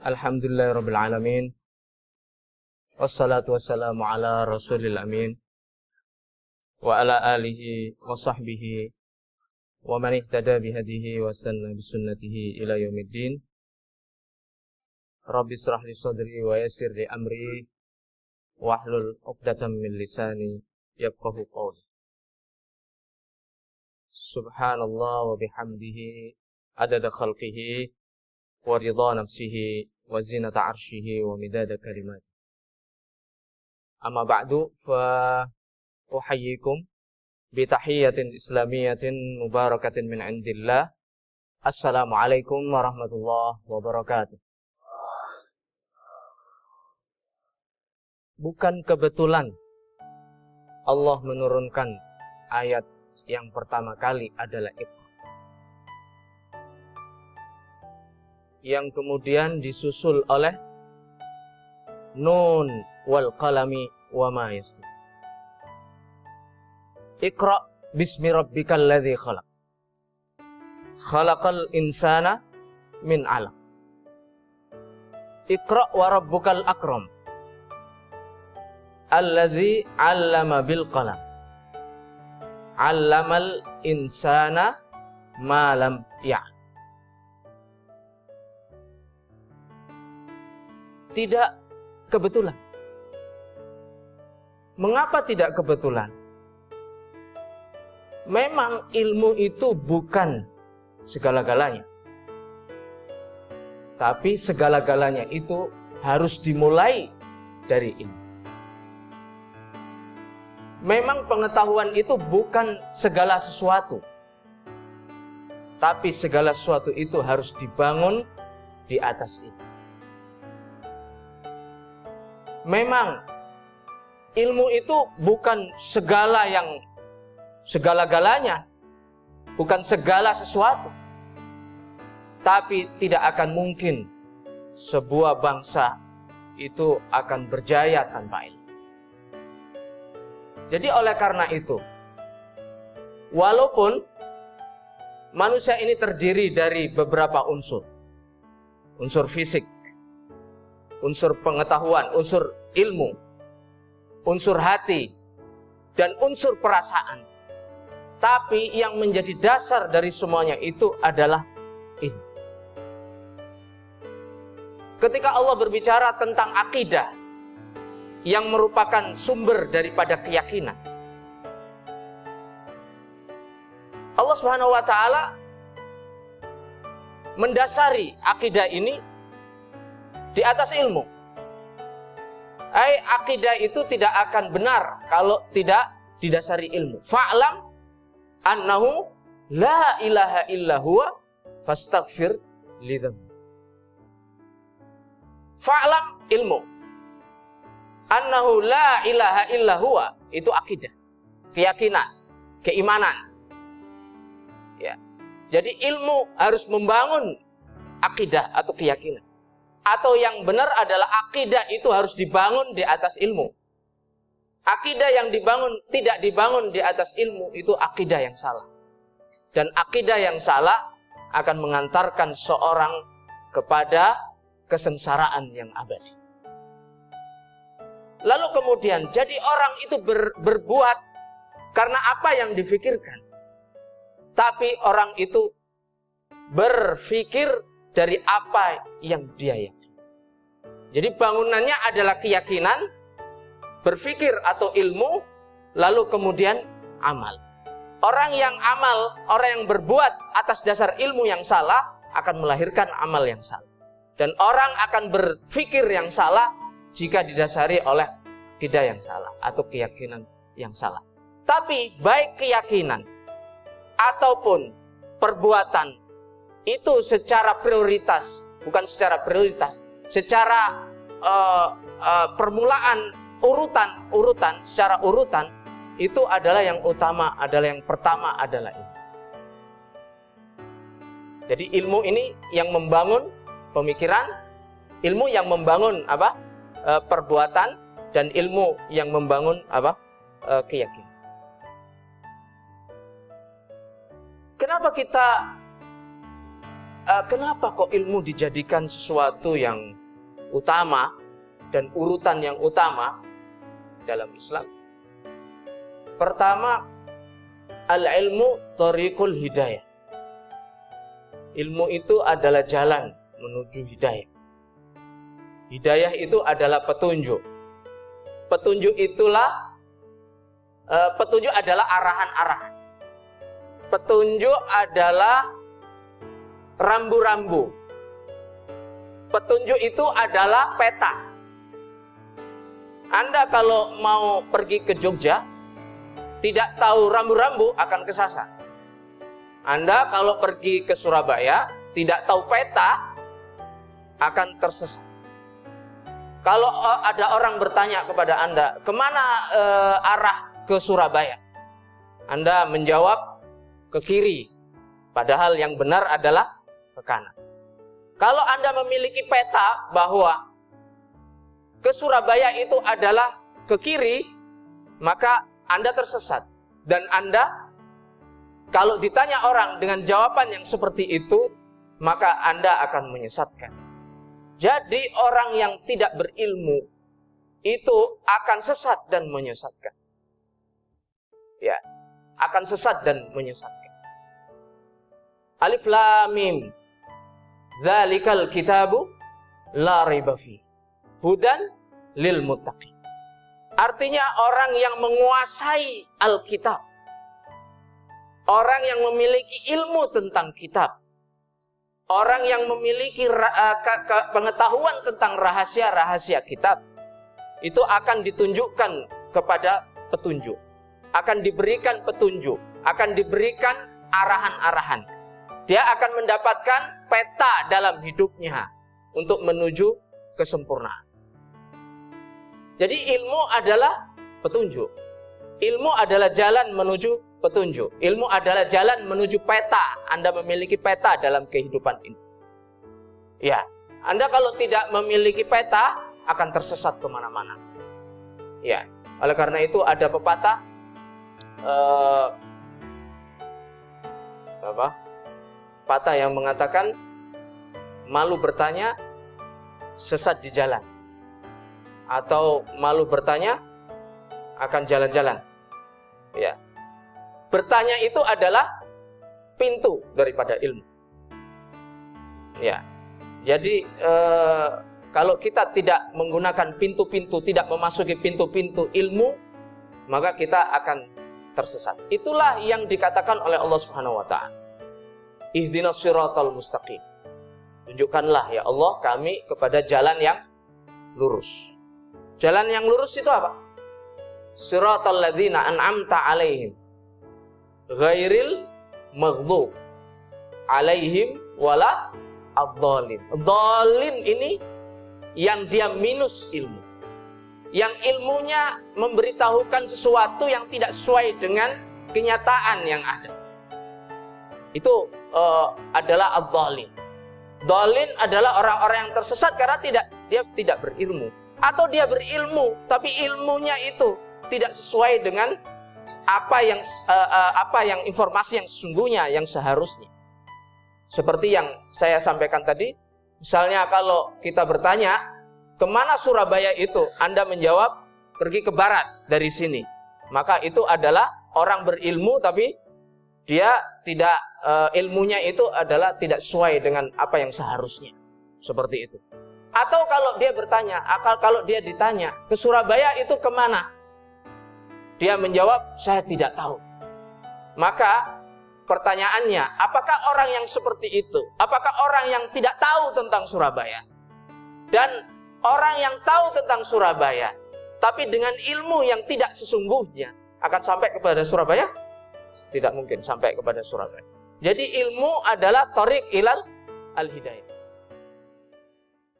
Alhamdulillahirabbil alamin. Wassalatu wassalamu ala rasulil amin. Wa ala alihi wa sahbihi wa man ihtada bihadihi wa sanna bisunnatihi ila yaumiddin. Rabbi israh li sadri wa yassir li amri wahlul 'uqdatam min lisani yafqahu qawli. Subhanallah wa bihamdihi adada khalqihi wa ridha nafsihi wa zinata arshihi wa midada kalimati. Amma ba'du, fa uhayyikum bi tahiyyatin islamiyatin mubarakatin min indillah. Assalamualaikum warahmatullahi wabarakatuh. Bukan kebetulan Allah menurunkan ayat yang pertama kali adalah Iqra, yang kemudian disusul oleh Nun wal qalami wa ma yastur. Iqra bismi rabbikal ladzi khalaq. Khalaqal insana min 'alaq. Iqra wa rabbukal akram. Alladzi 'allama bil qalam. 'Allamal insana ma lam ya'lam. Tidak kebetulan. Mengapa tidak kebetulan? Memang ilmu itu bukan segala-galanya. Tapi segala-galanya itu harus dimulai dari ilmu. Memang pengetahuan itu bukan segala sesuatu. Tapi segala sesuatu itu harus dibangun di atas itu. Memang ilmu itu bukan segala-galanya, bukan segala sesuatu. Tapi tidak akan mungkin sebuah bangsa itu akan berjaya tanpa ilmu. Jadi oleh karena itu, walaupun manusia ini terdiri dari beberapa unsur. Unsur fisik, unsur pengetahuan, unsur ilmu, unsur hati, dan unsur perasaan. Tapi yang menjadi dasar dari semuanya itu adalah ilmu. Ketika Allah berbicara tentang akidah, yang merupakan sumber daripada keyakinan, Allah Subhanahu wa ta'ala mendasari akidah ini di atas ilmu. Akidah itu tidak akan benar kalau tidak didasari ilmu. Fa'lam annahu la ilaha illa huwa fastaghfir lidzambik. Fa'lam ilmu. Annahu la ilaha illa huwa, itu akidah, keyakinan, keimanan. Ya. Jadi ilmu harus membangun akidah atau keyakinan. Atau yang benar adalah akidah itu harus dibangun di atas ilmu. Akidah yang tidak dibangun di atas ilmu itu akidah yang salah. Dan akidah yang salah akan mengantarkan seorang kepada kesengsaraan yang abadi. Lalu kemudian jadi orang itu berbuat karena apa yang difikirkan. Tapi orang itu berpikir dari apa yang dia yakin. Jadi bangunannya adalah keyakinan, berpikir atau ilmu, lalu kemudian amal. Orang yang amal, orang yang berbuat atas dasar ilmu yang salah akan melahirkan amal yang salah. Dan orang akan berpikir yang salah jika didasari oleh akidah yang salah atau keyakinan yang salah. Tapi baik keyakinan ataupun perbuatan itu secara prioritas, bukan secara prioritas, secara permulaan urutan, secara urutan itu adalah yang utama, adalah yang pertama adalah ilmu. Jadi ilmu ini yang membangun pemikiran, ilmu yang membangun perbuatan, dan ilmu yang membangun keyakinan. Kenapa kok ilmu dijadikan sesuatu yang utama dan urutan yang utama dalam Islam. Pertama, al-ilmu thariqul hidayah. Ilmu itu adalah jalan menuju hidayah. Hidayah itu adalah petunjuk. Petunjuk adalah arahan-arahan. Petunjuk adalah rambu-rambu. Petunjuk itu adalah peta. Anda kalau mau pergi ke Jogja, tidak tahu rambu-rambu akan kesasar. Anda kalau pergi ke Surabaya, tidak tahu peta, akan tersesat. Kalau ada orang bertanya kepada Anda, kemana arah ke Surabaya? Anda menjawab, ke kiri. Padahal yang benar adalah ke kanan. Kalau Anda memiliki peta bahwa ke Surabaya itu adalah ke kiri, maka Anda tersesat. Dan Anda, kalau ditanya orang dengan jawaban yang seperti itu, maka Anda akan menyesatkan. Jadi orang yang tidak berilmu itu akan sesat dan menyesatkan. Ya, akan sesat dan menyesatkan. Alif Lam Mim. Dzalikal kitabu la raiba fi. Hudan lil muttaqin. Artinya orang yang menguasai Alkitab, orang yang memiliki ilmu tentang kitab, orang yang memiliki pengetahuan tentang rahasia-rahasia kitab, itu akan ditunjukkan kepada petunjuk, akan diberikan petunjuk, akan diberikan arahan-arahan. Dia akan mendapatkan peta dalam hidupnya untuk menuju kesempurnaan. Jadi ilmu adalah petunjuk. Ilmu adalah jalan menuju petunjuk. Ilmu adalah jalan menuju peta. Anda memiliki peta dalam kehidupan ini. Ya, Anda kalau tidak memiliki peta akan tersesat kemana-mana. Ya, oleh karena itu ada pepatah pepatah yang mengatakan malu bertanya, sesat di jalan. Atau malu bertanya, akan jalan-jalan. Ya. Bertanya itu adalah pintu daripada ilmu. Ya. Jadi kalau kita tidak menggunakan pintu-pintu, tidak memasuki pintu-pintu ilmu, maka kita akan tersesat. Itulah yang dikatakan oleh Allah Subhanahu wa taala. Ihdinas siratal mustaqim. Tunjukkanlah ya Allah kami kepada jalan yang lurus. Jalan yang lurus itu apa? Siratal ladzina an'amta alaihim ghairil maghdhub alaihim wala adh-dhalim. Dhalim ini yang dia minus ilmu. Yang ilmunya memberitahukan sesuatu yang tidak sesuai dengan kenyataan yang ada. Itu adalah adh-dhalim. Dhalim adalah orang-orang yang tersesat karena dia tidak berilmu. Atau dia berilmu, tapi ilmunya itu tidak sesuai dengan apa yang informasi yang sesungguhnya, yang seharusnya. Seperti yang saya sampaikan tadi, misalnya kalau kita bertanya, kemana Surabaya itu? Anda menjawab, pergi ke barat dari sini. Maka itu adalah orang berilmu, tapi dia tidak, ilmunya itu adalah tidak sesuai dengan apa yang seharusnya. Seperti itu. Atau kalau dia bertanya, kalau dia ditanya, ke Surabaya itu kemana? Dia menjawab, saya tidak tahu. Maka pertanyaannya, apakah orang yang seperti itu? Apakah orang yang tidak tahu tentang Surabaya? Dan orang yang tahu tentang Surabaya, tapi dengan ilmu yang tidak sesungguhnya, akan sampai kepada Surabaya? Tidak mungkin sampai kepada Surabaya. Jadi ilmu adalah thariq ilal al-hidayah.